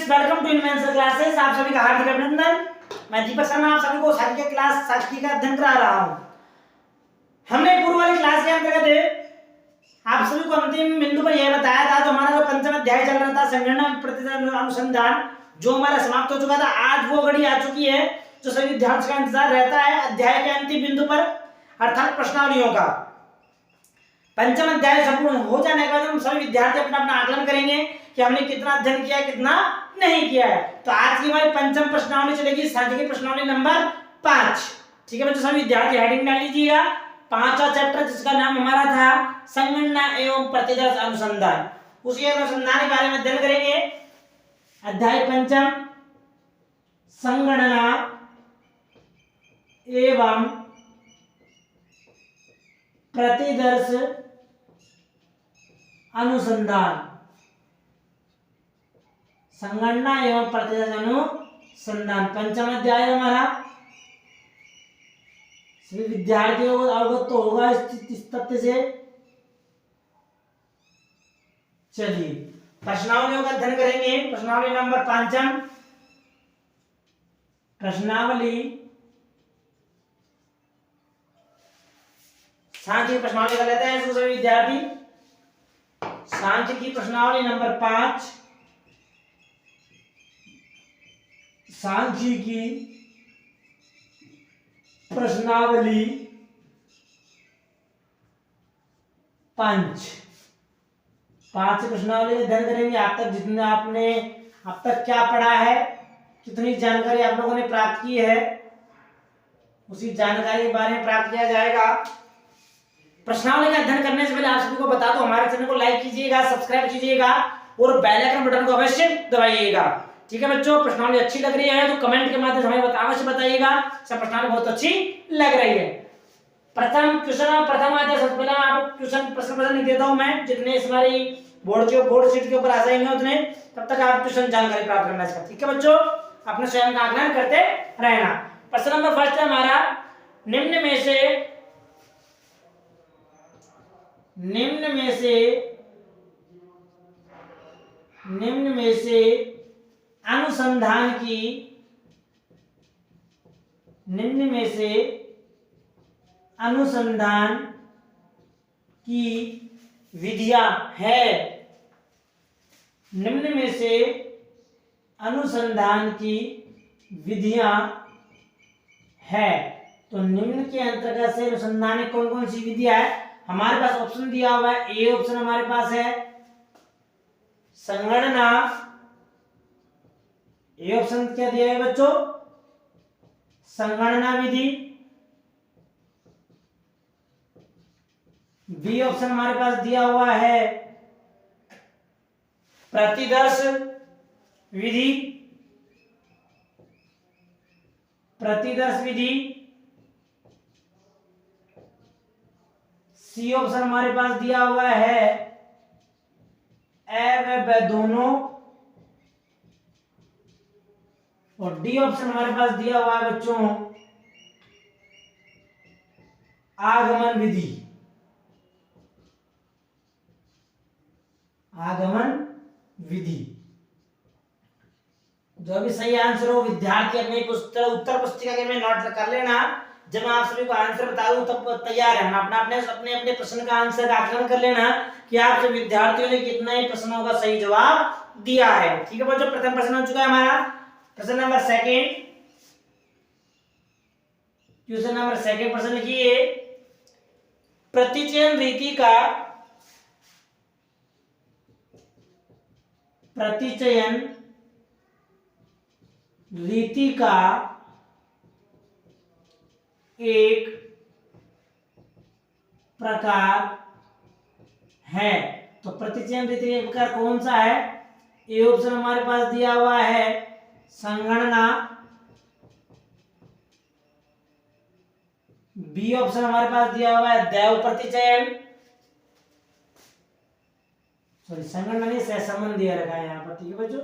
Friends, welcome to invention classes. आप सभी का हार्दिक अभिनंदन। मैं दीपक शर्मा आप सभी को साथी के क्लास साथी का अध्ययन करा रहा हूं। हमने पूर्व वाली क्लास के अंतर्गत आप सभी को अंतिम बिंदु पर यह बताया था, जो हमारा जो पंचम अध्याय चल रहा था संगणना प्रतिदर्श अनुसंधान, जो हमारा समाप्त हो चुका था। आज वो घड़ी आ चुकी है जो सभी विद्यार्थियों का इंतजार रहता है अध्याय के अंतिम बिंदु पर, अर्थात प्रश्नावलियों का। पंचम अध्याय संपूर्ण हो जाने के बाद हम सभी विद्यार्थी अपना अपना आकलन करेंगे कि हमने कितना अध्ययन किया कितना नहीं किया है। तो आज की हमारी पंचम प्रश्नावली चलेगी सांख्यिकी प्रश्नावली नंबर 5। ठीक है बच्चों, सभी विद्यार्थी हेडिंग डाल लीजिएगा। 5वां चैप्टर जिसका नाम हमारा था संगणना एवं प्रतिदर्श अनुसंधान, उसी अनुसंधान के बारे में अध्ययन करेंगे। अध्याय पंचम संगणना एवं प्रतिदर्श अनुसंधान, संगणना एवं प्रतिदर्श अनुसंधान पंचम अध्याय हमारा। सभी विद्यार्थियों को अवगत तो होगा इस तथ्य से। चलिए प्रश्नावलियों का अध्ययन करेंगे। प्रश्नावली नंबर 5, प्रश्नावली सांख्यिकी प्रश्नावली कर लेते हैं सभी विद्यार्थी। सांख्यिकी प्रश्नावली नंबर 5, सांख्यिकी प्रश्नावली 5 प्रश्नावली अध्ययन करेंगे। आप तक जितने आपने अब तक क्या पढ़ा है, कितनी जानकारी आप लोगों ने प्राप्त की है, उसी जानकारी के बारे में प्राप्त किया जाएगा। प्रश्नावली का अध्ययन करने से पहले आप सभी को बता दो, हमारे चैनल को लाइक कीजिएगा, सब्सक्राइब कीजिएगा और बेल आइकन बटन को अवश्य दबाइएगा। ठीक है बच्चों, प्रश्नावली अच्छी लग रही है तो कमेंट के माध्यम से हमें अवश्य बताइएगा सब प्रश्नावली बहुत अच्छी लग रही है। प्रथम क्वेश्चन, प्रथम आते सबसे पहले आपको क्वेश्चन प्रश्न लिख देता हूं मैं, जितने हमारी बोर्ड शीट के ऊपर आ जाएंगे उतने, तब तक आप ट्यूशन जानकारी प्राप्त करना चाहिए। ठीक है बच्चों, अपने स्वयं का आकलन करते रहना। प्रश्न नंबर फर्स्ट है हमारा, निम्न में से अनुसंधान की विधियां है। निम्न में से अनुसंधान की विधियां है। तो निम्न के अंतर्गत से अनुसंधान में कौन कौन सी विधियां है, हमारे पास ऑप्शन दिया हुआ है। ए ऑप्शन हमारे पास है संगणना, ए ऑप्शन क्या दिया है बच्चों, संगणना विधि। बी ऑप्शन हमारे पास दिया हुआ है प्रतिदर्श विधि, सी ऑप्शन हमारे पास दिया हुआ है ए व ब दोनों, और डी ऑप्शन हमारे पास दिया हुआ है बच्चों आगमन विधि। जो भी सही आंसर हो विद्यार्थी अपने उत्तर पुस्तिका के में नोट कर लेना। जब मैं आप सभी को आंसर बता दूं तब तैयार है, अपने प्रश्न का आंसर आकलन कर लेना कि आप सब विद्यार्थियों ने कितना ही प्रश्नों का सही जवाब दिया है। ठीक है बच्चों, प्रथम प्रश्न हो चुका है हमारा। प्रश्न number second, question number second प्रश्न लिखिए, प्रतिचयन रीति का एक प्रकार है। तो प्रतिचयन रीति का प्रकार कौन सा है? ए ऑप्शन हमारे पास दिया हुआ है संगणना, बी ऑप्शन हमारे पास दिया हुआ है दैव प्रतिचयन, संगणना नहीं सहसंबंध दिया रखा है यहाँ पर। ठीक है बच्चों,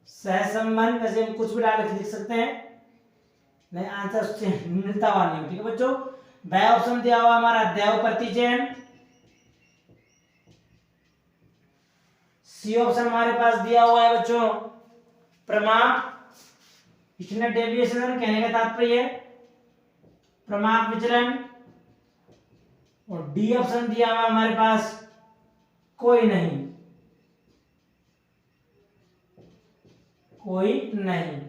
सहसंबंध वैसे हम कुछ भी डाल लिख सकते हैं, नहीं आंसर उससे मिलता हुआ नहीं। ठीक है बच्चों, बी ऑप्शन दिया हुआ हमारा दैव प्रतिचयन, सी ऑप्शन हमारे पास दिया हुआ है बच्चों प्रमाप, स्टैंडर्ड डेविएशन कहने का तात्पर्य है प्रमाप विचलन, और डी ऑप्शन दिया हुआ हमारे पास कोई नहीं, कोई नहीं।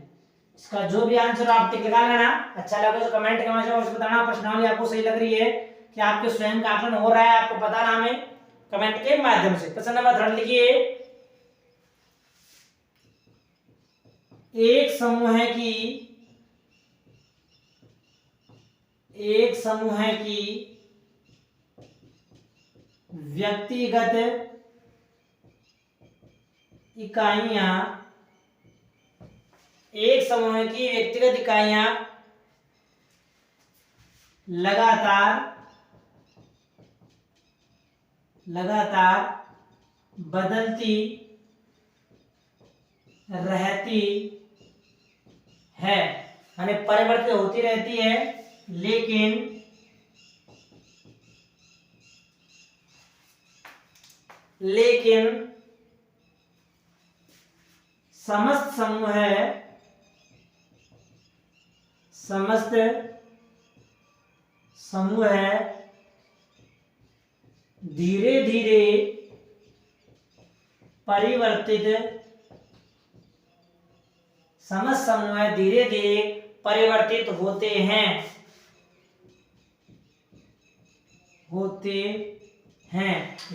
इसका जो भी आंसर आप टिक लगा लेना, अच्छा लगे तो कमेंट के माध्यम से बताना, प्रश्नावली आपको सही लग रही है कि आपके स्वयं का आकलन हो रहा है, आपको पता ना हमें कमेंट के माध्यम से। प्रश्न नंबर 3 लिखिए, एक समूह की व्यक्तिगत इकाइयां लगातार बदलती रहती है, यानी परिवर्तित होती रहती है, लेकिन समस्त समूह धीरे धीरे परिवर्तित होते हैं।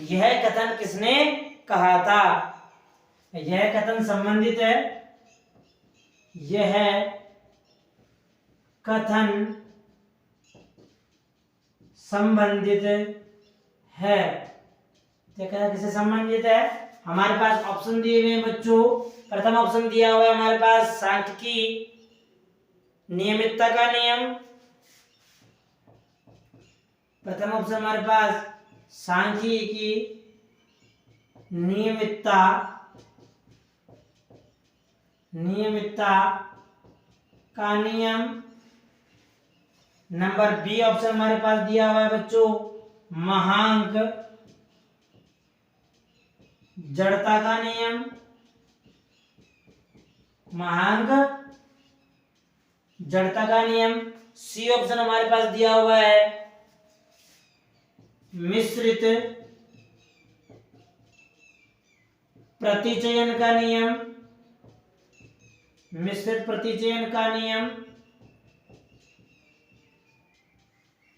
यह कथन किसने कहा था? यह कथन संबंधित है, यह कथन संबंधित है। किससे संबंधित है? हमारे पास ऑप्शन दिए हुए हैं बच्चों। प्रथम ऑप्शन दिया हुआ है हमारे पास सांख्यिकी नियमितता का नियम, प्रथम ऑप्शन हमारे पास सांख्यिकी नियमितता का नियम। नंबर बी ऑप्शन हमारे पास दिया हुआ है बच्चों महांक जड़ता का नियम, सी ऑप्शन हमारे पास दिया हुआ है मिश्रित प्रतिचयन का नियम,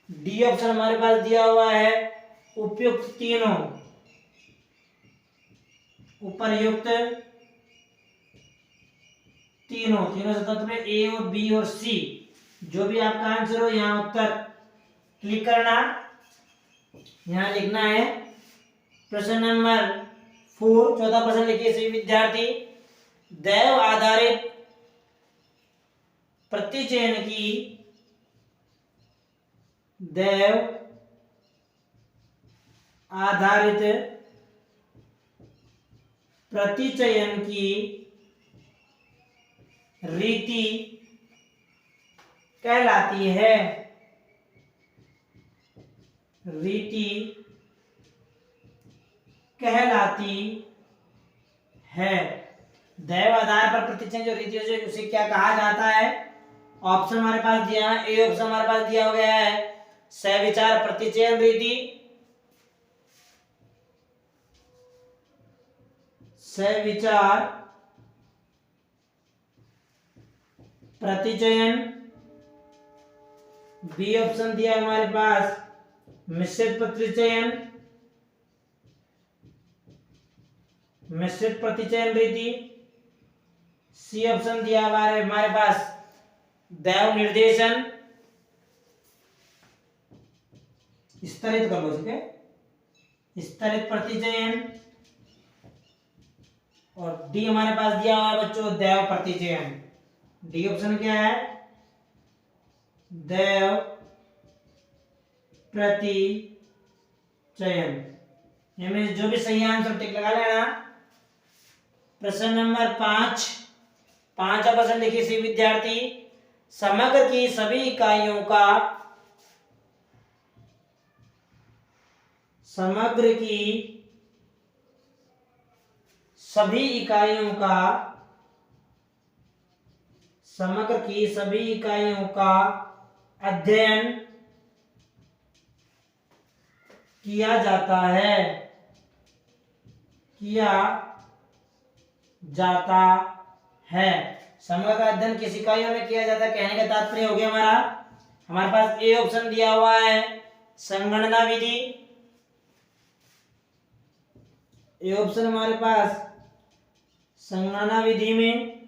डी ऑप्शन हमारे पास दिया हुआ है उपर्युक्त तीनों तत्व में ए और बी और सी। जो भी आपका आंसर हो यहाँ उत्तर क्लिक करना, यहाँ लिखना है। प्रश्न नंबर 4 चौथा प्रश्न लिखिए सभी विद्यार्थी, दैव आधारित प्रतिचयन की रीति कहलाती है। दैव आधार पर प्रतिचयन जो रीति है उसे क्या कहा जाता है? ऑप्शन हमारे पास दिया है, ए ऑप्शन हमारे पास दिया गया है सविचार प्रतिचयन रीति, सविचार प्रतिचयन, बी ऑप्शन दिया हमारे पास मिश्रित प्रतिचयन रीति, सी ऑप्शन दिया हमारे पास दैव निर्देशन, स्तरित कर लो, ठीक है, स्तरित प्रतिचयन, और डी हमारे पास दिया हुआ है बच्चों दैव प्रतिचयन। डी ऑप्शन क्या है? दैव प्रतिचयन। इनमें जो भी सही आंसर टिक लगा लेना। प्रश्न नंबर 5 पांचवा प्रश्न लिखिए सभी विद्यार्थी, समग्र की सभी इकाइयों का सभी इकाइयों का समग्र की सभी इकाइयों का अध्ययन किया जाता है, किया जाता है। समग्र का अध्ययन किस इकाइयों में किया जाता है, कहने का तात्पर्य हो गया हमारे पास ए ऑप्शन दिया हुआ है संगणना विधि, ए ऑप्शन हमारे पास संगणना विधि में,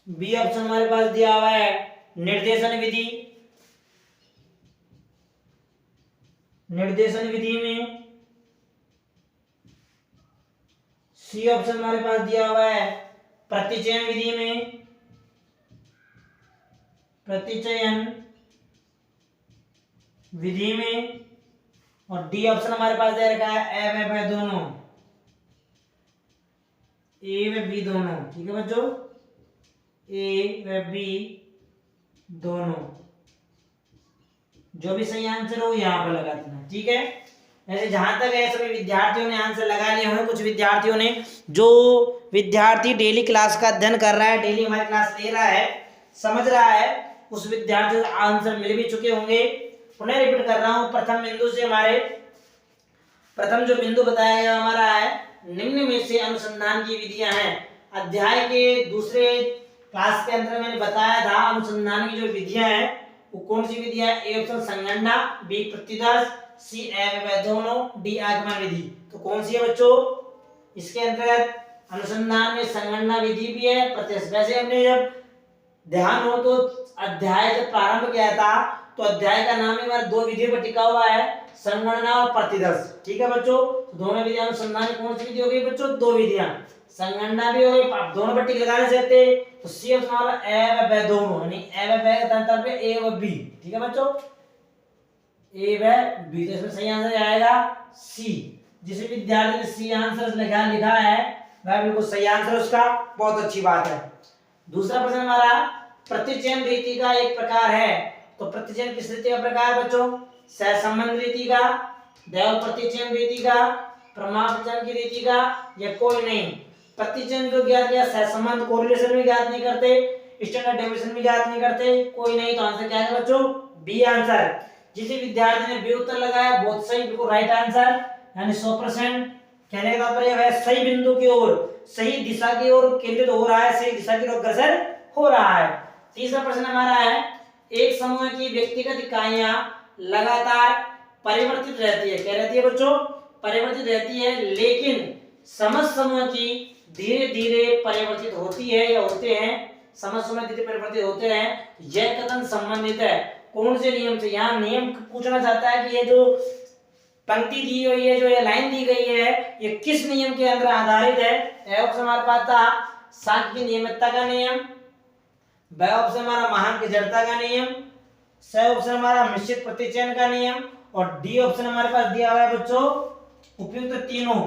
बी ऑप्शन हमारे पास दिया हुआ है निर्देशन विधि, निर्देशन विधि में, सी ऑप्शन हमारे पास दिया हुआ है प्रतिचयन विधि में, प्रतिचयन विधि में, और डी ऑप्शन हमारे पास दे रखा है ए व बी दोनों, ए व बी दोनों। ठीक है बच्चों, ए व बी दोनों, जो भी सही आंसर हो यहाँ पर लगा देना। ठीक है, ऐसे जहां तक है सभी विद्यार्थियों ने आंसर लगा लिए होंगे। कुछ विद्यार्थियों ने, जो विद्यार्थी डेली क्लास का अध्ययन कर रहा है, डेली हमारी क्लास ले रहा है, समझ रहा है, उस विद्यार्थी को आंसर मिल भी चुके होंगे। पुनः रिपीट कर रहा हूं, प्रथम बिंदु से हमारे प्रथम जो बिंदु बताया गया हमारा है, निम्न में से अनुसंधान की विधियां हैं। अध्याय के दूसरे क्लास के अंदर मैंने बताया था अनुसंधान की जो विधियां हैं वो कौन सी विधियां, ए ऑप्शन संगणना, बी प्रतिदर्श, सी दोनों, डी आगमन विधि। तो कौन सी है बच्चों, इसके अंतर्गत अनुसंधान में संगणना विधि भी है, प्रत्यक्ष। वैसे हमने जब ध्यान हो तो अध्याय जब प्रारंभ किया था तो अध्याय का नाम ही हमारे दो विधियों पर टिका हुआ है, संगणना और प्रतिदर्श। ठीक है बच्चों, तो दोनों विधियां अनुसंधान कौन सी विधि हो गई बच्चों, दो विधियां, संगणना भी हो गई, आप दोनों पर टिक लगा सकते। तो सी ऑप्शन वाला ए व बी दोनों, यानी ए व बी का अंतर पे ए व बी। ठीक है बच्चों, ए व बी, तो इसमें सही आंसर आएगा सी। जिस विद्यार्थी ने सी आंसर लिखा है वह बिल्कुल सही आंसर उसका, बहुत अच्छी बात है। दूसरा प्रश्न हमारा, प्रतिचयन रीति का एक प्रकार है। तो प्रतिचयन किस रीति का प्रकार बच्चों, सहसंबंध रीति का, दैव प्रतिचयन रीति का, प्रमाणचयन की रीति का, या कोई नहीं। प्रतिचयन जो ज्ञात किया, सहसंबंध कोरिलेशन भी ज्ञात नहीं करते, स्टैंडर्ड डेविएशन भी ज्ञात नहीं करते, कोई नहीं। तो आंसर क्या है बच्चों, बी आंसर। जिस विद्यार्थी ने बी उत्तर लगाया बहुत सही, बिल्कुल राइट आंसर, यानी 100%। कहने का तात्पर्य है सही बिंदु की ओर, सही दिशा की ओर केंद्रित हो रहा है, सही दिशा की ओर अग्रसर हो रहा है। तीसरा प्रश्न हमारा है, एक समूह की व्यक्तिगत इकाइयां लगातार परिवर्तित रहती है। क्या रहती है बच्चों, परिवर्तित रहती है, लेकिन समस्त समूह की धीरे धीरे परिवर्तित होती है या होते हैं, समस्त समूह धीरे परिवर्तित होते हैं। यह कथन संबंधित है कौन से नियम से। यहाँ नियम पूछना चाहता है कि ये जो पंक्ति दी हुई है, जो ये लाइन दी गई है, ये किस नियम के अंदर आधारित है। ए ऑप्शन हमारे पास था सांख्यिकी नियमितता का नियम, बी ऑप्शन हमारा महान की जड़ता का नियम, सी ऑप्शन हमारा मिश्रित प्रतिचयन का नियम, और डी ऑप्शन हमारे पास दिया हुआ है बच्चों उपयुक्त तीनों।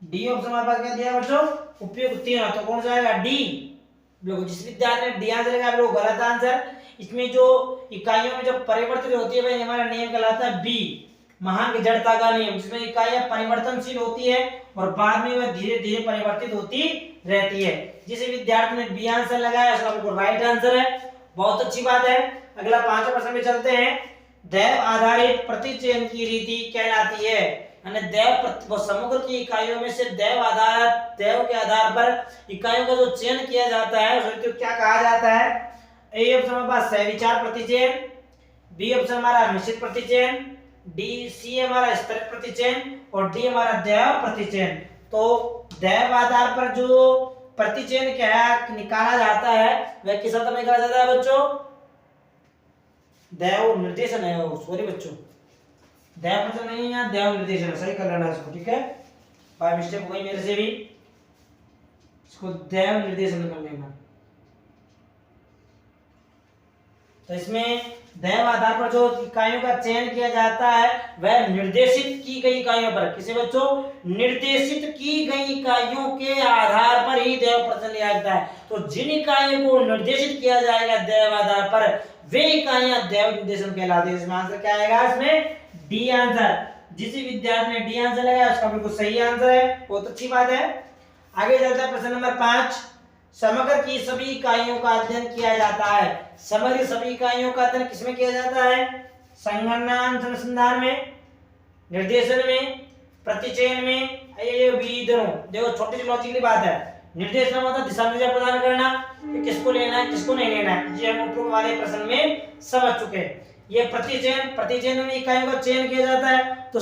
डी ऑप्शन हमारे पास क्या दिया है बच्चों, उपयुक्त तीनों। तो कौन सा आएगा, डी। जिस विद्यार्थी ने डी आंसर लगा वो गलत आंसर। इसमें जो इकाइयों में जो परिवर्तित होती है वह हमारा नियम कहलाता है बी, महान की जड़ता का नियम, जिसमें इकाइयां परिवर्तनशील होती है और बाद में वह धीरे धीरे परिवर्तित होती रहती है। जिस विद्यार्थी ने बी आंसर लगाया उसका बिल्कुल राइट आंसर है, बहुत अच्छी बात है। अगला पांचवा प्रश्न में चलते हैं। दैव आधारित प्रतिचयन की रीति कहलाती है, यानी दैव समग्र की इकाइयों में से दैव के आधार पर इकाइयों का जो चयन किया जाता है उसे क्या कहा जाता है। ए ऑप्शन हमारे पास सहविचार प्रतिचयन, बी ऑप्शन हमारा मिश्रित प्रतिचयन, डी सी हमारा स्तरित प्रतिचयन, और डी हमारा दैव प्रतिचयन। तो दैव आधार पर जो प्रतिचयन क्या निकाला जाता है वह किस अर्थ में निकाला जाता है बच्चों, दैव निर्देशन है वो, सॉरी बच्चों, दैव प्रतिचयन नहीं है, दैव निर्देशन, सही कर लेना इसको। ठीक है, बाय मिस्टेक हुई मेरे से भी, इसको दैव निर्देशन कर लेना। तो इसमें दैव आधार पर जो इकाइयों का चयन किया जाता है वह निर्देशित की गई इकाइयों पर, किसे बच्चों, निर्देशित की गई इकाइयों के आधार पर ही दैव प्रतिचयन लिया जाता है। तो जिन इकाइयों को निर्देशित किया जाएगा दैव आधार पर वे इकाइयां दैव निर्देशन कहलाती है। इसमें आंसर क्या आएगा, इसमें डी आंसर। जिस विद्यार्थी ने डी आंसर लगाया उसका बिल्कुल सही आंसर है, बहुत अच्छी बात है। आगे चलते हैं प्रश्न नंबर 5। समग्र की सभी इकाइयों का अध्ययन किया जाता है। समग्र सभी इकाइयों का अध्ययन किसमें किया जाता है? संगणना अनुसंधान में, निर्देशन में, प्रतिचयन में, ये भी दोनों। देखो छोटी सी लॉजिक की बात है। निर्देशन मतलब दिशा निर्देश प्रदान करना कि किसको लेना है किसको नहीं लेना है, ये हम उपरोक्त वाले प्रश्न में समझ चुके हैं। ये प्रतिचयन में इकाइयों का चयन किया जाता है। तो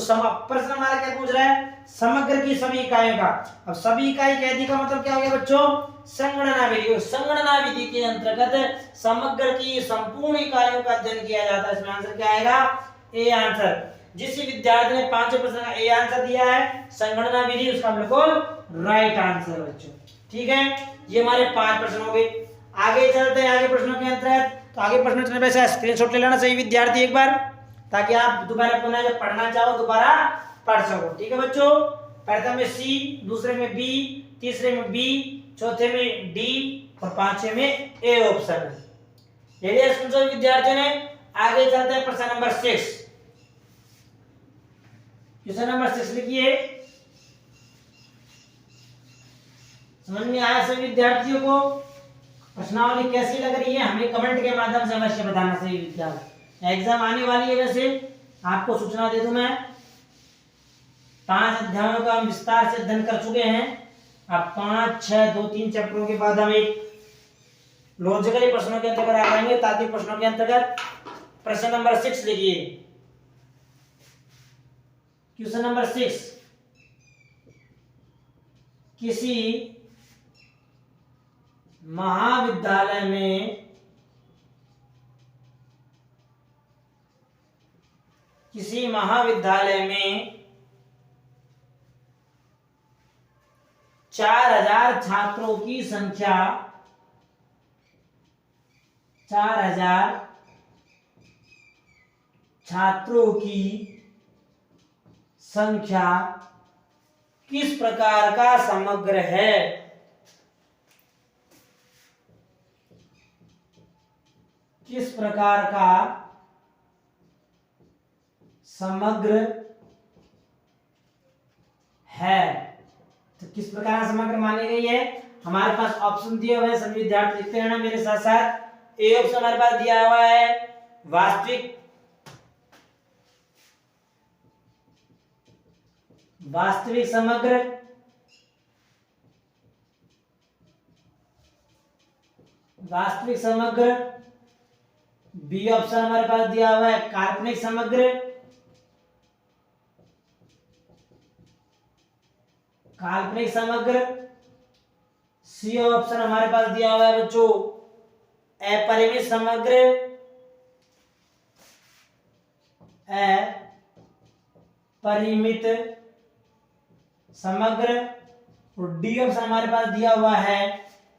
प्रश्न हमारा क्या पूछ रहा है? समग्र की सभी इकाइयों का। अब सभी इकाई कह दी का मतलब क्या हो गया बच्चों? संगणना विधि। संगणना विधि के अंतर्गत समग्र की संपूर्ण इकाइयों का अध्ययन किया जाता है। इसमें आंसर क्या आएगा? A answer. जिस विद्यार्थी ने 5 प्रश्न का ए आंसर दिया है संगणना विधि, उसका बिल्कुल राइट आंसर बच्चों। ठीक है, ये हमारे 5 प्रश्न हो गए। आगे चलते हैं आगे प्रश्नों के अंतर्गत। तो आगे प्रश्न चलने पे स्क्रीनशॉट ले लेना सही विद्यार्थी एक बार, ताकि आप दोबारा पुनः जब पढ़ना चाहो दोबारा पढ़ सको। ठीक है बच्चों, प्रथम में सी, दूसरे में बी, तीसरे में बी, चौथे में डी और पांचवे में ए ऑप्शन। ले लिया स्क्रीनशॉट विद्यार्थियों ने। आगे चलते हैं प्रश्न नंबर 6। क्वेश्चन नंबर 6 लिखिए। समझ में आया सभी विद्यार्थियों को? प्रश्नावली कैसी लग रही है हमें कमेंट के माध्यम से अवश्य बताना सही विद्यार्थी। एग्जाम आने वाली है, वैसे आपको सूचना दे दूं मैं। 5 अध्यायों का हम विस्तार से अध्ययन कर चुके हैं। अब 5, 6, 2, 3 चैप्टरों के बाद हम एक लॉजिकली प्रश्नों के अंतर्गत आ जाएंगे। ताकि प्रश्नों के अंतर्गत प्रश्न नंबर 6 लिखिए। क्वेश्चन नंबर 6, किसी महाविद्यालय में 4000 छात्रों की संख्या 4000 छात्रों की संख्या किस प्रकार का समग्र है? किस प्रकार का समग्र है? तो किस प्रकार समग्र मानी गई है? हमारे पास ऑप्शन दिए हुए हैं, सभी विद्यार्थी लिखते रहना मेरे साथ साथ। ए ऑप्शन हमारे पास दिया हुआ है वास्तविक समग्र, बी ऑप्शन हमारे पास दिया हुआ है काल्पनिक समग्र, सी ऑप्शन हमारे पास दिया हुआ है बच्चों अपरिमित समग्र, और डी ऑप्शन हमारे पास दिया हुआ है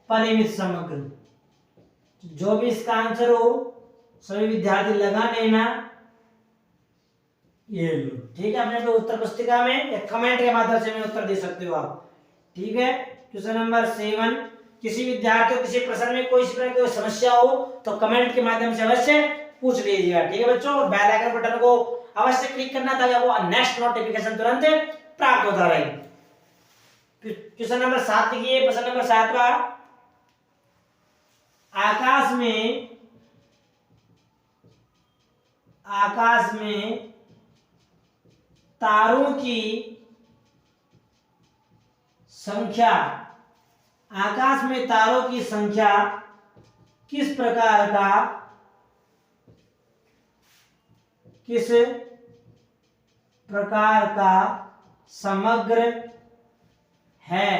परिमित समग्र। जो भी इसका आंसर हो सभी विद्यार्थी लगा लेना, ये लो। ठीक है, अपने उत्तर पुस्तिका में या कमेंट के माध्यम से में उत्तर दे सकते हो आप। ठीक है, क्वेश्चन नंबर 7, किसी विद्यार्थी को किसी प्रश्न में कोई समस्या हो तो कमेंट के माध्यम से अवश्य पूछ लीजिएगा। ठीक है बच्चों, और बेल आइकन बटन को अवश्य क्लिक करना ताकि आपको नेक्स्ट नोटिफिकेशन तुरंत प्राप्त होता रहे। क्वेश्चन नंबर 7 लिखिए। प्रश्न नंबर 7 आकाश में तारों की संख्या किस प्रकार का समग्र है?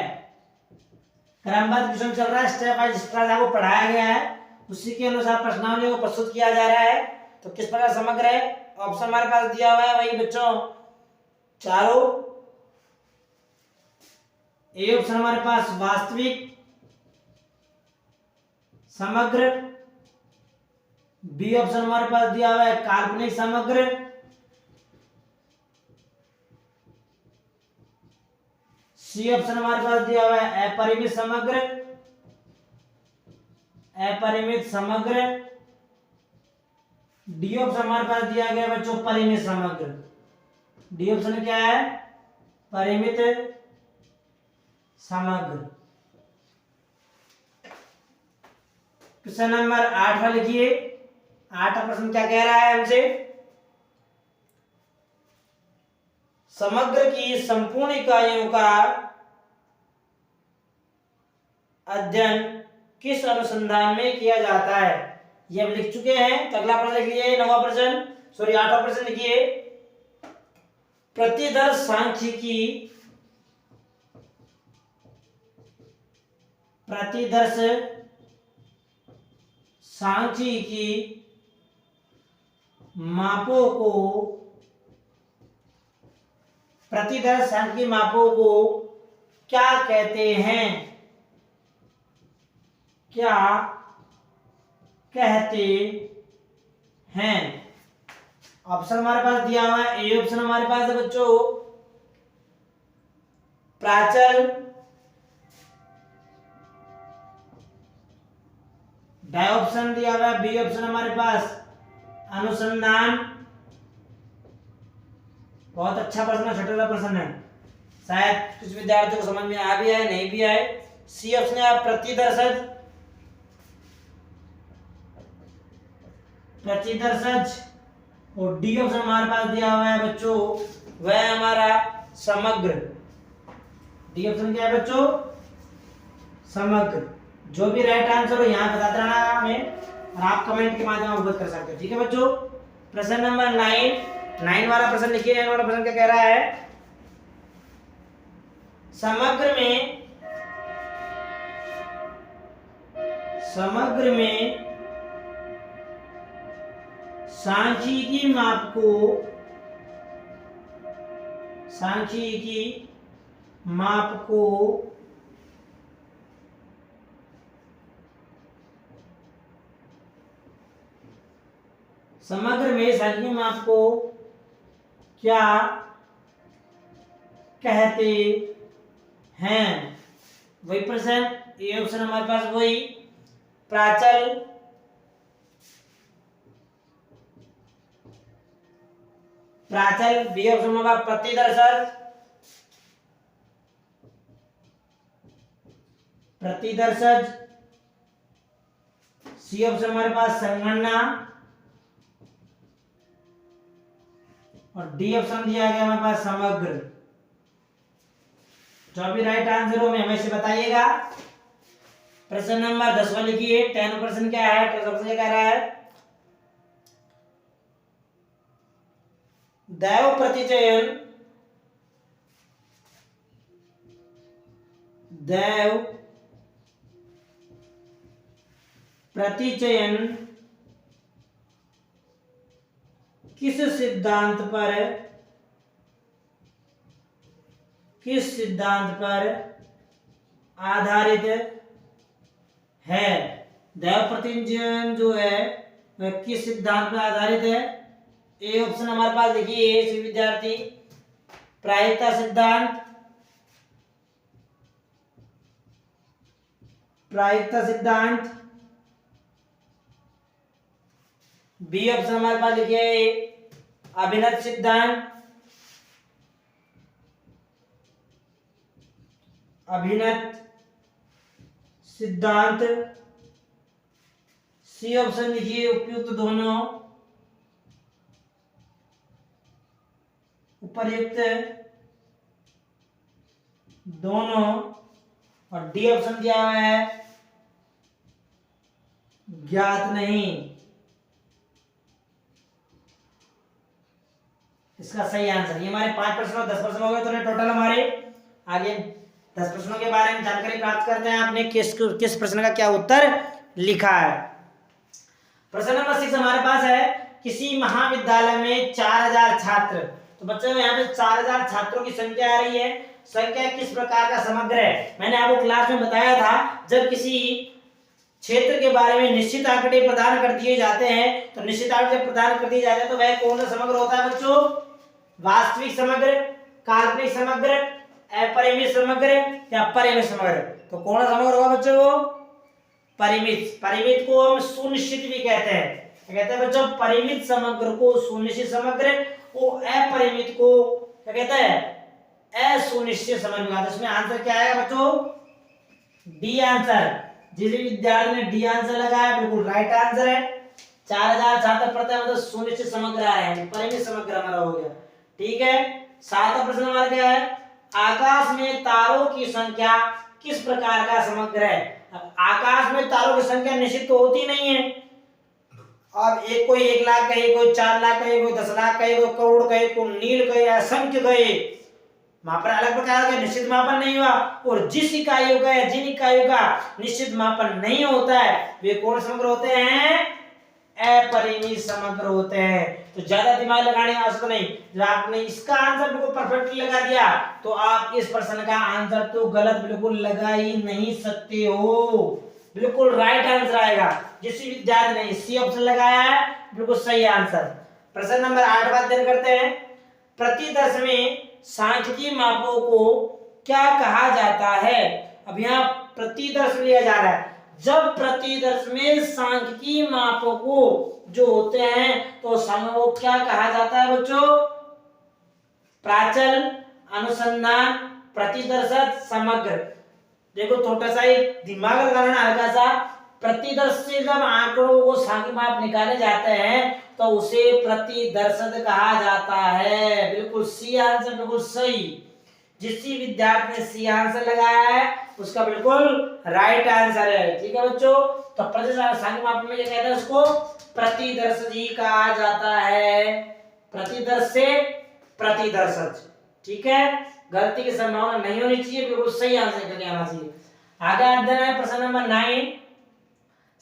क्रमबद्ध क्वेश्चन चल रहा है, स्टेप बाय स्टेप आपको पढ़ाया गया है, उसी के अनुसार प्रश्नावली को प्रस्तुत किया जा रहा है। तो किस प्रकार समग्र है? ऑप्शन हमारे पास दिया हुआ है वही बच्चों चारों। ए ऑप्शन हमारे पास वास्तविक समग्र, बी ऑप्शन हमारे पास दिया हुआ है काल्पनिक समग्र, सी ऑप्शन हमारे पास दिया हुआ है अपरिमित समग्र, डी ऑप्शन हमारे पास दिया गया बच्चों परिमित समग्र। डी ऑप्शन क्या है? परिमित समग्र। क्वेश्चन नंबर 8 लिखिए। 8वां प्रश्न क्या कह रहा है हमसे? समग्र की संपूर्ण इकाइयों का अध्ययन किस अनुसंधान में किया जाता है? ये हम लिख चुके हैं। तो अगला प्रश्न लिख लीजिए, 9वां प्रश्न, सॉरी 8वां प्रश्न लिखिए। प्रतिदर्श सांख्यिकी, प्रतिदर्श सांख्यिकी मापों को, प्रतिदर्श सांख्यिकी मापों को क्या कहते हैं? क्या कहते हैं? ऑप्शन हमारे पास दिया हुआ है। ए ऑप्शन हमारे पास है बच्चों प्राचल, डी ऑप्शन दिया हुआ है, बी ऑप्शन हमारे पास अनुसंधान। बहुत अच्छा प्रश्न है, छोटा प्रश्न है, शायद कुछ विद्यार्थियों को समझ में आ भी आए नहीं भी आए। सी ऑप्शन है प्रतिदर्शज, प्रतिदर्शज। और डी ऑप्शन हमारे पास दिया हुआ है बच्चों वह हमारा समग्र। डी ऑप्शन क्या है बच्चों? समग्र। जो भी राइट आंसर हो यहाँ बताते रहना हमें, और आप कमेंट के माध्यम अवगत कर सकते हो। ठीक है बच्चों। प्रश्न नंबर 9 वाला प्रश्न लिखिए। 9 वाला प्रश्न क्या कह रहा है? समग्र में सांख्यिकी माप को, सांख्यिकी माप को समग्र में सांख्यिकी माप को क्या कहते हैं? वही प्रश्न, ये ऑप्शन हमारे पास वही प्राचल, प्राचल। बी ऑप्शन होगा प्रतिदर्शज, प्रतिदर्शज। सी ऑप्शन हमारे पास संगणना, और डी ऑप्शन दिया गया हमारे पास समग्र। जो भी राइट आंसर हो हमें से बताइएगा। प्रश्न नंबर 10 लिखिए। 10 प्रश्न क्या है? 10 प्रश्न क्या कह रहा है? दैव प्रतिचयन, दैव प्रतिचयन किस सिद्धांत पर, किस सिद्धांत पर आधारित है? दैव प्रतिचयन जो है वह किस सिद्धांत पर आधारित है? ए ऑप्शन हमारे पास देखिए सभी विद्यार्थी प्रायिकता सिद्धांत, प्रायिकता सिद्धांत। बी ऑप्शन हमारे पास लिखिए अभिनत सिद्धांत, अभिनत सिद्धांत। सी ऑप्शन लिखिए उपयुक्त दोनों, उपर्युक्त दोनों। और डी ऑप्शन दिया हुआ है ज्ञात नहीं। इसका सही आंसर, ये हमारे 5 प्रश्न और 10 प्रश्न हो गए। तो टोटल हमारे आगे 10 प्रश्नों के बारे में जानकारी प्राप्त करते हैं। आपने किस प्रश्न का क्या उत्तर लिखा है। प्रश्न नंबर 6 हमारे पास है, किसी महाविद्यालय में 4000 छात्र। तो बच्चों यहाँ पे 4000 छात्रों की संख्या आ रही है। संख्या किस प्रकार का समग्र है? मैंने आपको क्लास में बताया था, जब किसी क्षेत्र के बारे में निश्चित आंकड़े प्रदान कर दिए जाते हैं, तो निश्चित आंकड़े प्रदान कर दिए जाते हैं तो वह कौन सा समग्र होता है बच्चों? वास्तविक समग्र, काल्पनिक समग्र, अपरिमित समग्र या परिमित समग्र। तो कौन सा समग्र होगा बच्चों? परिमित। परिमित को हम सुनिश्चित भी कहते हैं। कहते हैं बच्चों परिमित समग्र को सुनिश्चित समग्र, वो अपरिमित को क्या कहता है असुनिश्चित समय विघात। इसमें आंसर क्या आएगा बच्चों डी आंसर। जिस विद्यार्थी ने डी आंसर लगाया बिल्कुल राइट आंसर है। 4000 छात्र पढ़ते हैं मतलब सुनिश्चित समग्र है, परिमित समग्र हमारा हो गया। ठीक है, 7वां प्रश्न हमारा क्या है, आकाश में तारों की संख्या किस प्रकार का समग्र है। अब आकाश में तारों की संख्या निश्चित तो होती नहीं है। अब एक कोई 1 लाख कहे, कोई 4 लाख कहे, कोई 10 लाख कहे, कोई करोड़ कहे, कोई नील कहे, असंख्य कहे, मापन अलग प्रकार का निश्चित मापन नहीं हुआ। और जिस इकाइयों का या जिन इकाइयों का निश्चित मापन नहीं होता है वे कौन समग्र होते हैं, अपरिमित समग्र होते हैं। तो ज्यादा दिमाग लगाने की आवश्यकता नहीं। जब आपने इसका आंसर बिल्कुल परफेक्टली लगा दिया तो आप इस प्रश्न का आंसर तो गलत बिल्कुल लगा ही नहीं सकते हो, बिल्कुल राइट आंसर आएगा। जिस विद्यार्थी ने सी ऑप्शन लगाया है बिल्कुल सही आंसर। प्रश्न नंबर 8 बात देर करते हैं, प्रतिदर्श में सांख्यिकीय मापों को क्या कहा जाता है। अब यहाँ प्रतिदर्श लिया जा रहा है। जब प्रतिदर्श में सांख्यिकीय मापों को जो होते हैं तो वो क्या कहा जाता है बच्चों, प्राचल, अनुसंधान, प्रतिदर्श, समग्र। देखो थोड़ा सा एक दिमाग लगाना हल्का सा। प्रतिदर्श से जब आंकड़ों को सांख्यिक माप निकाले जाते हैं तो उसे प्रतिदर्शक कहा जाता है। बिल्कुल सी आंसर बिल्कुल सही। जिस विद्यार्थी ने सी आंसर लगाया है उसका बिल्कुल राइट आंसर है। ठीक है बच्चों, तो सांख्यिक माप में क्या कहते हैं, उसको प्रतिदर्शक ही कहा जाता है। प्रतिदर्श से प्रतिदर्शक। ठीक है, गलती की संभावना नहीं होनी चाहिए, बिल्कुल सही आंसर करके आना चाहिए। आगे अध्ययन है प्रश्न नंबर 9,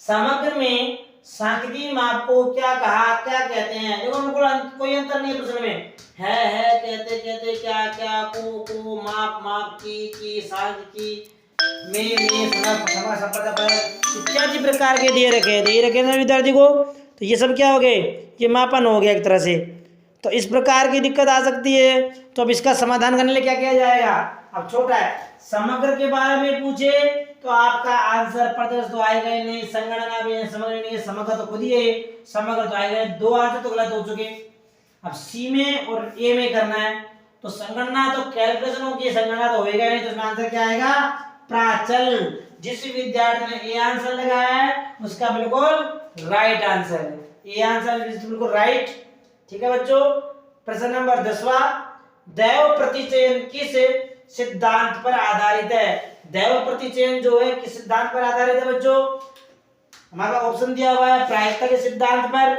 समग्र में सांख्यिकीय माप को क्या कहते हैं। देखो बिल्कुल कोई अंतर नहीं है प्रश्न में, है कहते क्या को माप की सांख्यिकी में इत्यादि प्रकार के दिए रखे ना विद्यार्थी को। तो ये सब क्या हो गए, ये मापन हो गया एक तरह से। तो इस प्रकार की दिक्कत आ सकती है। तो अब इसका समाधान करने के लिए क्या किया जाएगा। अब छोटा है, समग्र के बारे में पूछे तो आपका आंसर प्रतिदर्श तो आएगा ही नहीं, संगणना भी समग्र नहीं है, समग्र तो खुद ही है, समग्र तो आएगा। 2 आंसर तो गलत हो चुके। अब सी में और ए में करना है तो संगणना तो कैलकुलेशन होगी, संगणना तो होएगा नहीं। तो इसमें आंसर क्या आएगा, प्राचल। जिस विद्यार्थी ने ए आंसर लगाया है उसका बिल्कुल राइट आंसर है, ए आंसर बिल्कुल राइट। ठीक है बच्चों, प्रश्न नंबर 10वां, दैव प्रतिचयन किस सिद्धांत पर आधारित है। दैव प्रतिचयन जो है किस सिद्धांत पर आधारित है बच्चों, हमारा ऑप्शन दिया हुआ है प्रायिकता के सिद्धांत पर,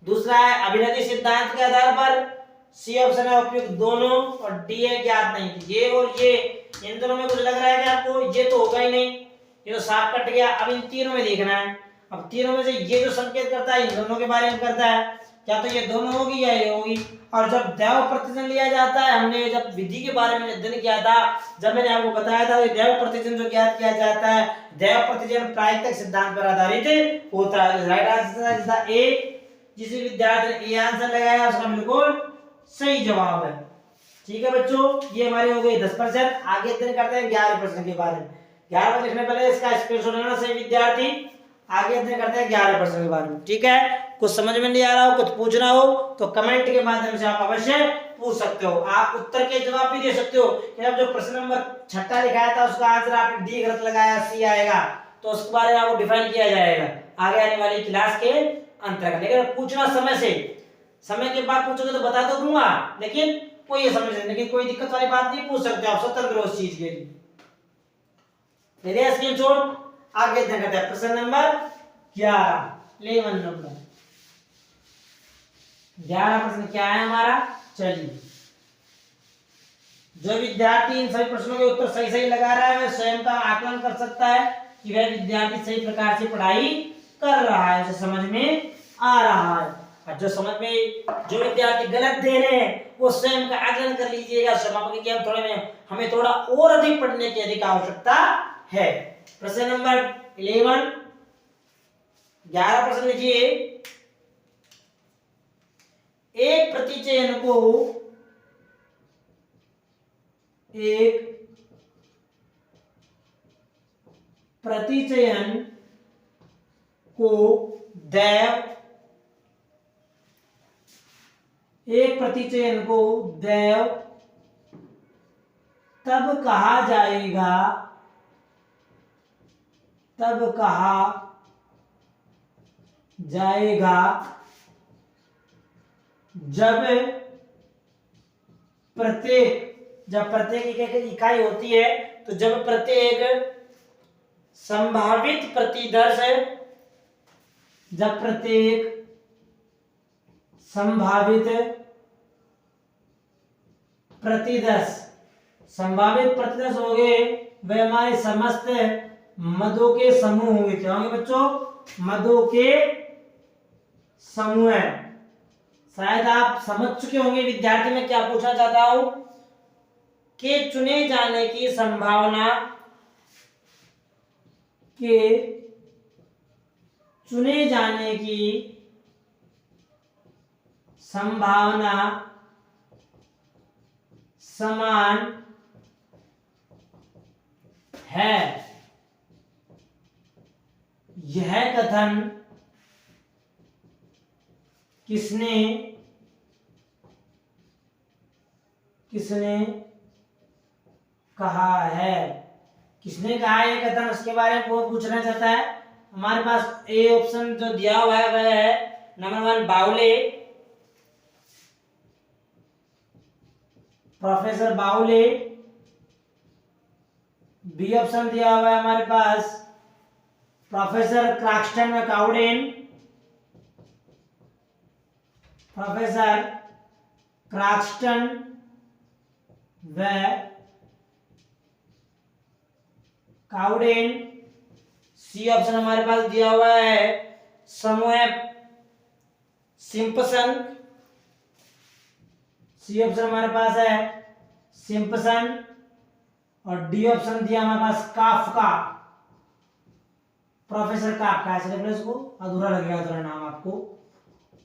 दूसरा है अभिनति सिद्धांत के आधार पर, सी ऑप्शन है उपयुक्त दोनों, और डी है ज्ञात नहीं। ये और ये इन दोनों में कुछ लग रहा है कि आपको, ये तो होगा ही नहीं, ये तो साफ कट गया। अब इन तीनों में देखना है। अब तीनों में से ये जो संकेत करता है इन दोनों के बारे में करता है, क्या तो ये दोनों होगी या ये होगी। और जब दैव प्रतिचयन लिया जाता है, हमने जब विधि के बारे में अध्ययन किया था, जब मैंने आपको बताया था कि दैव प्रतिचयन जो ज्ञात किया जाता है, दैव प्रतिचयन प्रायिकता सिद्धांत पर आधारित होता है। राइट आंसर है ए। जिस विद्यार्थी ने ए आंसर लगाया उसका बिल्कुल सही जवाब है। ठीक है बच्चों, ये हमारे हो गए 10%। आगे अध्ययन करते हैं 11% के बारे में। 11 लिखने पहले इसका स्क्रीनशॉट लेना सही विद्यार्थी। आगे अध्ययन करते हैं 11% के बारे में। ठीक है, कुछ समझ में नहीं आ रहा हो, कुछ पूछना हो तो कमेंट के माध्यम से आप अवश्य पूछ सकते हो। आप उत्तर के जवाब भी दे सकते हो कि अब जो प्रश्न नंबर 6 लिखाया था उसका आंसर आपने डी गलत लगाया, सी आएगा, तो उसके बारे में आपको डिफाइन किया जाएगा आगे आने वाली क्लास के अंतर्गत। लेकिन पूछना समय से, समय के बाद पूछोगे तो बता तो दूंगा, लेकिन कोई ये समझ नहीं, लेकिन कोई दिक्कत वाली बात नहीं, पूछ सकते हो आप, स्वतंत्र हो उस चीज के लिए। स्क्रीनशॉट। आगे देखते हैं प्रश्न नंबर 11 नंबर 11 प्रश्न क्या है हमारा। चलिए, जो विद्यार्थी इन सभी प्रश्नों के उत्तर सही सही लगा रहा है वह स्वयं का आकलन कर सकता है कि वह विद्यार्थी सही प्रकार से पढ़ाई कर रहा है, उसे समझ में आ रहा है। और जो समझ में, जो विद्यार्थी गलत दे रहे हैं वो स्वयं का आकलन कर लीजिएगा। समापन के हम थोड़े में हमें थोड़ा और अधिक पढ़ने की अधिक आवश्यकता है। प्रश्न नंबर 11 प्रश्न लिखिए, एक प्रतिचयन को दैव एक प्रतिचयन को दैव तब कहा जाएगा, तब कहा जाएगा जब प्रत्येक एक इकाई होती है, तो जब प्रत्येक संभावित प्रतिदर्श, जब प्रत्येक संभावित प्रतिदर्श होंगे वे हमारे समस्त मदों के समूह होंगे। क्या होंगे बच्चों? मदों के समूह है। शायद आप समझ चुके होंगे विद्यार्थी मैं क्या पूछना चाहता हूं कि चुने जाने की संभावना समान है। यह कथन किसने कहा है? किसने कहा है ये कथन, उसके बारे में वो पूछना चाहता है। हमारे पास ए ऑप्शन जो दिया हुआ है वह है नंबर 1 बाउले, प्रोफेसर बाउले। बी ऑप्शन दिया हुआ है हमारे पास प्रोफेसर क्राक्स्टन व काउडेन, प्रोफेसर क्राक्स्टन व काउडेन। सी ऑप्शन हमारे पास दिया हुआ है समूह सिम्पसन। सी ऑप्शन हमारे पास है सिम्पसन। और डी ऑप्शन दिया हमारे पास काफका, प्रोफेसर काफका। ऐसे लिख लो इसको, अधूरा लगेगा थोड़ा नाम आपको,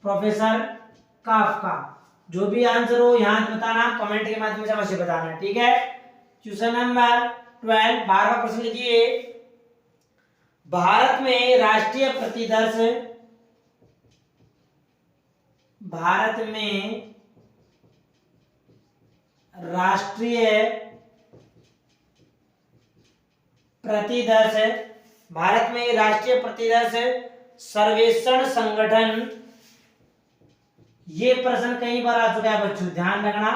प्रोफेसर काफका। जो भी आंसर हो यहां बताना, कमेंट के माध्यम से अवश्य बताना, ठीक है। क्वेश्चन नंबर 12 12वां प्रश्न लिखिए। भारत में राष्ट्रीय प्रतिदर्श सर्वेक्षण संगठन, ये प्रश्न कई बार आ चुका है बच्चों, ध्यान रखना।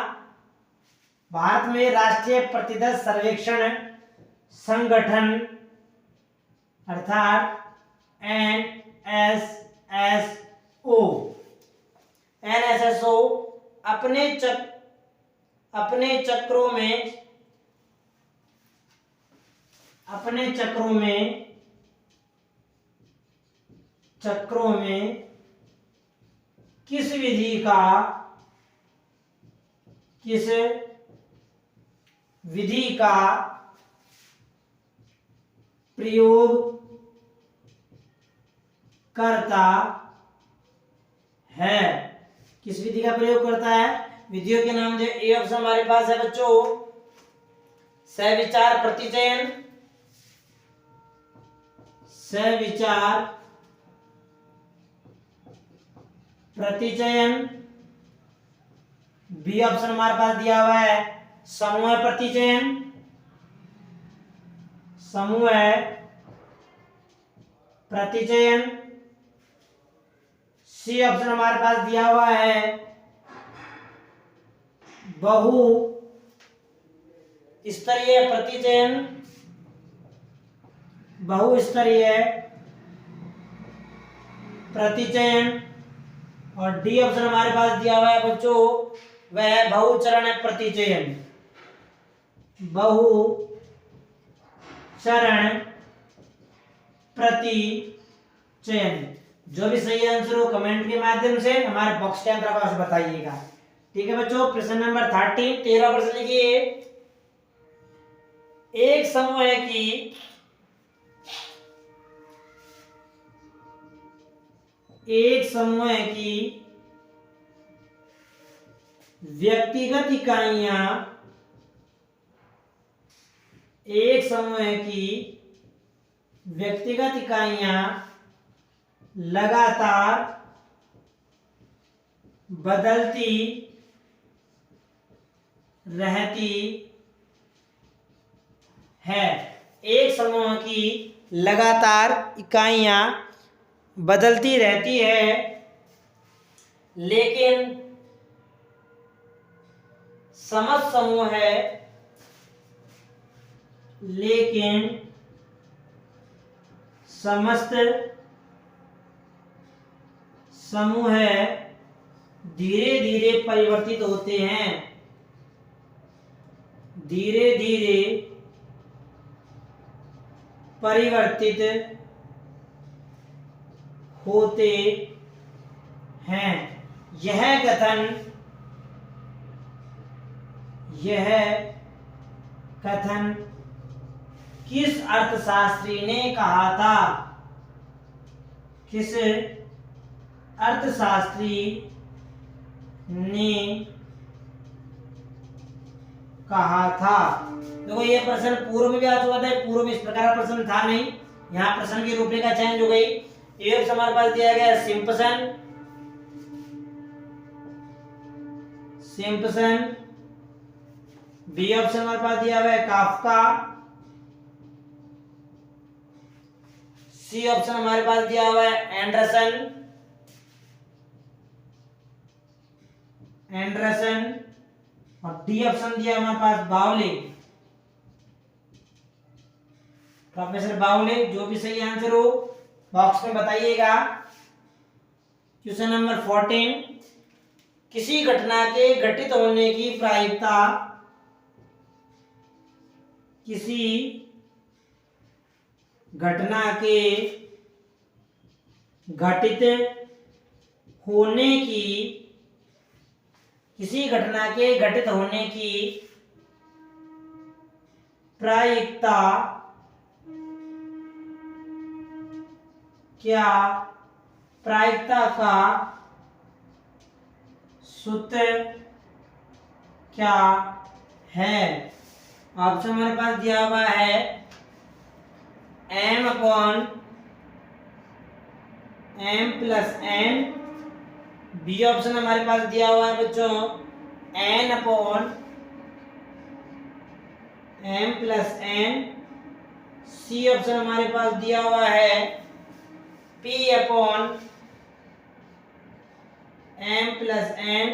भारत में राष्ट्रीय प्रतिदर्श सर्वेक्षण संगठन अर्थात एनएसएसओ अपने चक्रों में किस विधि का प्रयोग करता है? किस विधि का प्रयोग करता है? विधियों के नाम जो ए ऑप्शन हमारे पास है बच्चों सविचार प्रतिचयन। बी ऑप्शन हमारे पास दिया हुआ है समूह प्रतिचयन। सी ऑप्शन हमारे पास दिया हुआ है बहु स्तरीय प्रतिचयन। और डी ऑप्शन हमारे पास दिया हुआ है बच्चों वह है बहुचरण प्रतिचयन। जो भी सही आंसर हो कमेंट के माध्यम से हमारे बॉक्स के अंदर आप बताइएगा, ठीक है बच्चों। प्रश्न नंबर 13 प्रश्न लिखिए। एक समूह की व्यक्तिगत इकाइयां लगातार बदलती रहती है। एक समूह की लगातार इकाइयां बदलती रहती है, लेकिन समस्त समूह है, लेकिन समस्त समूह धीरे धीरे परिवर्तित होते हैं, धीरे धीरे परिवर्तित होते हैं। यह कथन किस अर्थशास्त्री ने कहा था? किस अर्थशास्त्री ने कहा था? देखो ये प्रश्न पूर्व में भी आ चुका था, पूर्व में इस प्रकार का प्रश्न था नहीं, यहाँ प्रश्न की रूपरेखा चेंज हो गई। एक हमारे पास दिया गया सिम्पसन, बी ऑप्शन हमारे पास दिया हुआ है काफ्का, सी ऑप्शन हमारे पास दिया हुआ है एंडरसन और डी ऑप्शन दिया हमारे पास बावले, प्रोफेसर बावले। जो भी सही आंसर हो बॉक्स में बताइएगा। क्वेश्चन नंबर 14, किसी घटना के घटित होने की प्रायिकता, किसी घटना के घटित होने की, किसी घटना के घटित होने की प्रायिकता क्या, प्रायिकता का सूत्र क्या है? ऑप्शन हमारे पास दिया हुआ है m upon m plus n, B option हमारे पास दिया हुआ है बच्चों n upon m plus n, C option हमारे पास दिया हुआ है p upon m plus n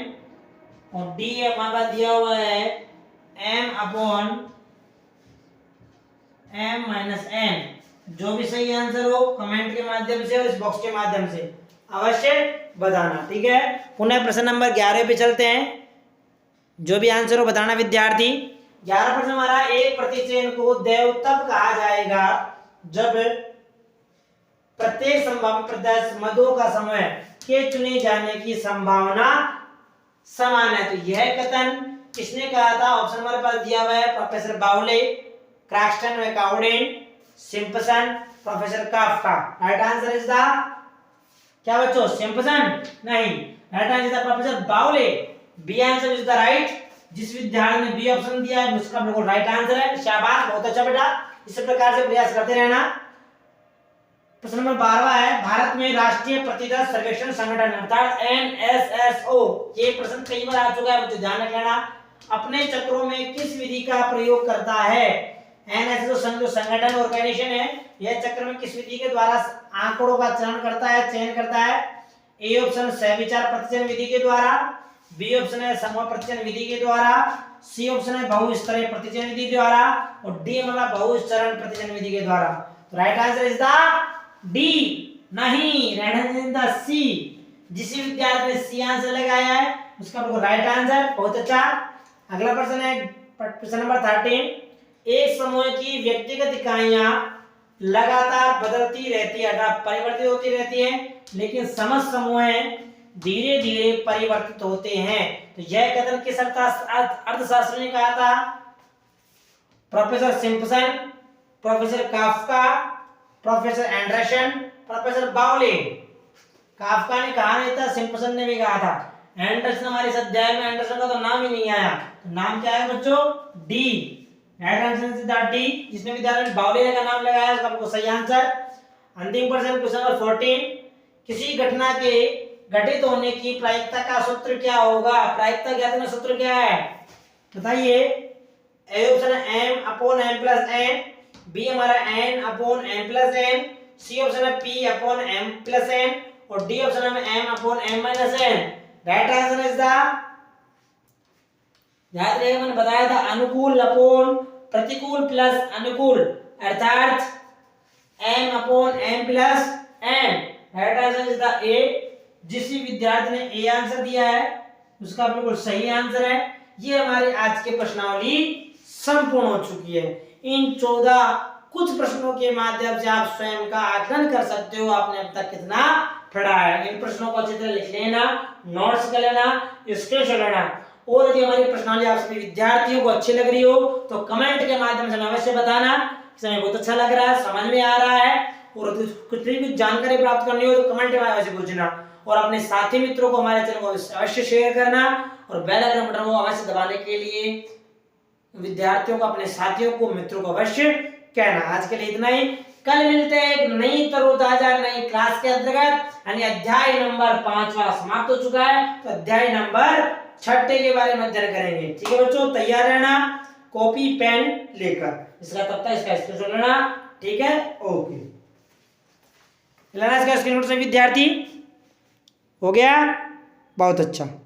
और डी हमारे पास दिया हुआ है m upon m minus n। जो भी सही आंसर हो कमेंट के माध्यम से और इस बॉक्स के माध्यम से अवश्य बताना, ठीक है। पुनः प्रश्न नंबर 11 पे चलते हैं। जो भी आंसर हो बताना विद्यार्थी। 11 प्रश्न हमारा, एक प्रतिचयन को दैव तब कहा जाएगा जब प्रत्येक संभावित प्रत्याश मदों का समय के चुने जाने की संभावना समान है। तो यह कथन किसने कहा था? ऑप्शन हमारे पास दिया हुआ है professor Bowley, Craxton, McAuden, Simpson, professor Kafka. Right answer is the क्या बच्चों? सिम्पसन नहीं, right answer is the professor Bowley. B answer is the right. जिस विद्यार्थी ने बी ऑप्शन दिया है उसका बिल्कुल राइट आंसर है। शाबाश, बहुत अच्छा बेटा, इसी प्रकार से प्रयास करते रहना। प्रश्न नंबर 12 है, भारत में राष्ट्रीय प्रतिदर्श सर्वेक्षण संगठन अर्थात एनएसएसओ, ये प्रश्न कई बार आ चुका है, मुझे ध्यान रख लेना, अपने चक्रों में किस विधि का प्रयोग करता है? एनएसएसओ संगठन ऑर्गेनाइजेशन है, यह चक्र में किस विधि के द्वारा आंकड़ों का चयन करता है, चयन करता है? ए ऑप्शन सहविचार प्रतिचयन विधि के द्वारा, बी ऑप्शन है समूह प्रतिचयन विधि के द्वारा, सी ऑप्शन है बहुस्तरीय प्रतिचयन विधि के द्वारा और डी मतलब बहुचरण प्रतिचयन विधि के द्वारा। तो right answer is the D, नहीं, राइट आंसर इज द सी। जिस विद्यार्थी ने सी आंसर लगाया है उसका बिल्कुल राइट आंसर, बहुत अच्छा। अगला प्रश्न है प्रश्न नंबर 13, एक समूह की व्यक्तिगत इकाइयां लगातार बदलती रहती है अर्थात परिवर्तित होती रहती है, लेकिन समस्त समूह धीरे धीरे परिवर्तित होते हैं। तो यह कथन किस अर्थशास्त्री ने कहा था? Professor Simpson, professor Kafka, professor Anderson, professor बाउले। काफ्का ने कहा नहीं था, सिम्पसन ने भी कहा था। एंडरसन हमारे इस अध्याय में एंडरसन का तो नाम ही नहीं आया। तो नाम क्या है बच्चों? D, right answer is the D. जिसने विद्यार्थी ने बाउले का नाम लगाया उसका बिल्कुल सही आंसर। अंतिम प्रश्न क्वेश्चन नंबर 14, किसी घटना के घटित होने की प्रायिकता का सूत्र क्या होगा? प्रायिकता ज्ञात करना सूत्र क्या है बताइए? ए ऑप्शन है m upon m plus n, B हमारा n upon m plus n, C option है p upon m plus n और डी ऑप्शन है m upon m minus n। Right answer is the, याद रखिएगा मैंने बताया था अनुकूल अपॉन प्रतिकूल प्लस अनुकूल अर्थात m upon m plus n। Right answer is the ए। जिस विद्यार्थी ने ए आंसर दिया है उसका बिल्कुल सही आंसर है। ये हमारी आज की प्रश्नावली संपूर्ण हो चुकी है। इन 14 कुछ प्रश्नों के माध्यम से आप स्वयं का आकलन कर सकते हो आपने अब तक कितना पढ़ा है। इन प्रश्नों को अच्छी तरह लिख लेना, नोट्स कर लेना, स्क्रीनशॉट लेना। और यदि हमारी प्रश्नावली आप सभी विद्यार्थियों को अच्छी लग रही हो तो कमेंट के माध्यम से अवश्य बताना कि हमें बहुत अच्छा लग रहा है, समझ में आ रहा है। और कुछ भी जानकारी प्राप्त करनी हो तो कमेंट में अवश्य पूछना और अपने साथी मित्रों को हमारे चैनल को अवश्य शेयर करना और बेल आइकन बटन को अवश्य दबाने के लिए विद्यार्थियों को, अपने साथियों को, मित्रों को अवश्य कहना। आज के लिए इतना ही। कल मिलते हैं एक नई तरोताजा नई क्लास के अंतर्गत, यानी अध्याय नंबर 5वां समाप्त हो चुका है तो अध्याय नंबर 6 के बारे में अध्ययन करेंगे। ठीक है बच्चों, तैयार रहना कॉपी पेन लेकर। इसका तब तक इसका स्क्रीनशॉट लेना। ठीक है, ओके, लेना इसका स्क्रीनशॉट से विद्यार्थी। हो गया, बहुत अच्छा।